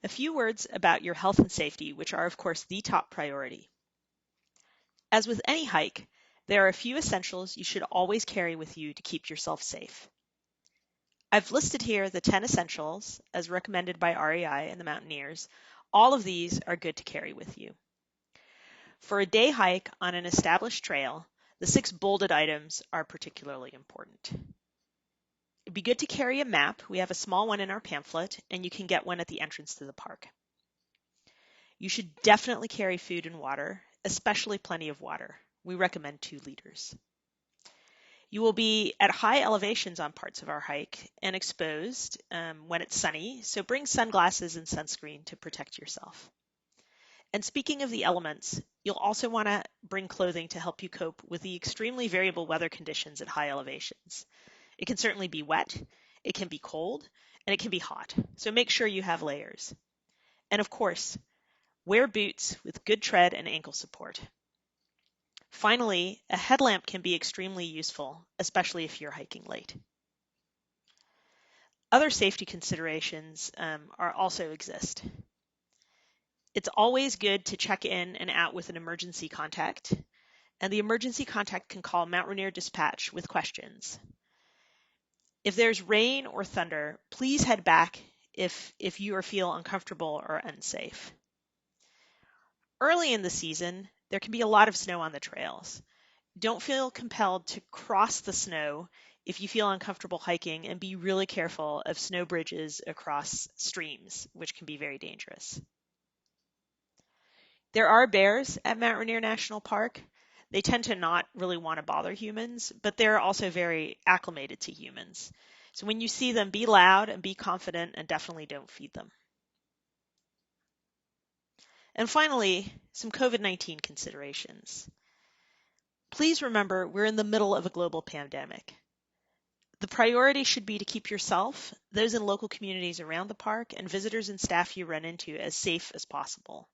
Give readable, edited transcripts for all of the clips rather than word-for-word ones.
A few words about your health and safety, which are of course the top priority. As with any hike, there are a few essentials you should always carry with you to keep yourself safe. I've listed here the 10 essentials as recommended by REI and the Mountaineers. All of these are good to carry with you. For a day hike on an established trail, the 6 bolded items are particularly important. It'd be good to carry a map. We have a small one in our pamphlet, and you can get one at the entrance to the park. You should definitely carry food and water, especially plenty of water. We recommend 2 liters. You will be at high elevations on parts of our hike and exposed when it's sunny, so bring sunglasses and sunscreen to protect yourself. And speaking of the elements, you'll also want to bring clothing to help you cope with the extremely variable weather conditions at high elevations. It can certainly be wet, it can be cold, and it can be hot, so make sure you have layers. And of course, wear boots with good tread and ankle support. Finally, a headlamp can be extremely useful, especially if you're hiking late. Other safety considerations also exist. It's always good to check in and out with an emergency contact, and the emergency contact can call Mount Rainier Dispatch with questions. If there's rain or thunder, please head back if you feel uncomfortable or unsafe. Early in the season, there can be a lot of snow on the trails. Don't feel compelled to cross the snow if you feel uncomfortable hiking, and be really careful of snow bridges across streams, which can be very dangerous. There are bears at Mount Rainier National Park. They tend to not really want to bother humans, but they're also very acclimated to humans. So when you see them, be loud and be confident, and definitely don't feed them. And finally, some COVID-19 considerations. Please remember, we're in the middle of a global pandemic. The priority should be to keep yourself, those in local communities around the park, and visitors and staff you run into as safe as possible.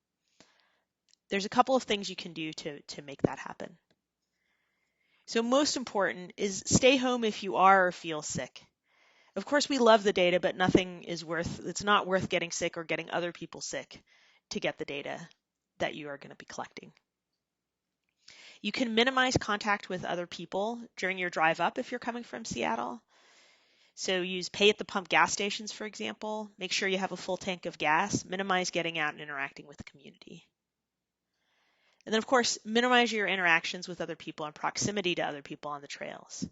There's a couple of things you can do to make that happen. So most important is stay home if you are or feel sick. Of course, we love the data, but it's not worth getting sick or getting other people sick to get the data that you are going to be collecting. You can minimize contact with other people during your drive up if you're coming from Seattle. So use pay at the pump gas stations, for example. Make sure you have a full tank of gas. Minimize getting out and interacting with the community. And then, of course, minimize your interactions with other people and proximity to other people on the trails.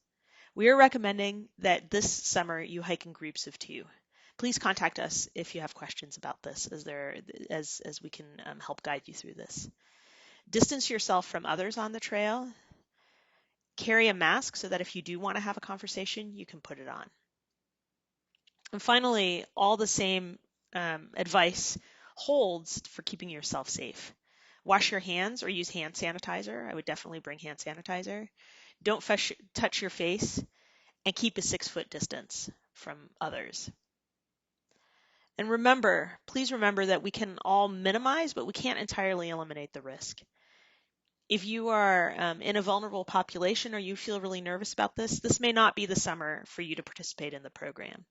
We are recommending that this summer you hike in groups of 2. Please contact us if you have questions about this, as we can help guide you through this. Distance yourself from others on the trail. Carry a mask so that if you do want to have a conversation, you can put it on. And finally, all the same advice holds for keeping yourself safe. Wash your hands or use hand sanitizer. I would definitely bring hand sanitizer. Don't touch your face, and keep a 6-foot distance from others. And please remember that we can all minimize, but we can't entirely eliminate the risk. If you are in a vulnerable population or you feel really nervous about this may not be the summer for you to participate in the program.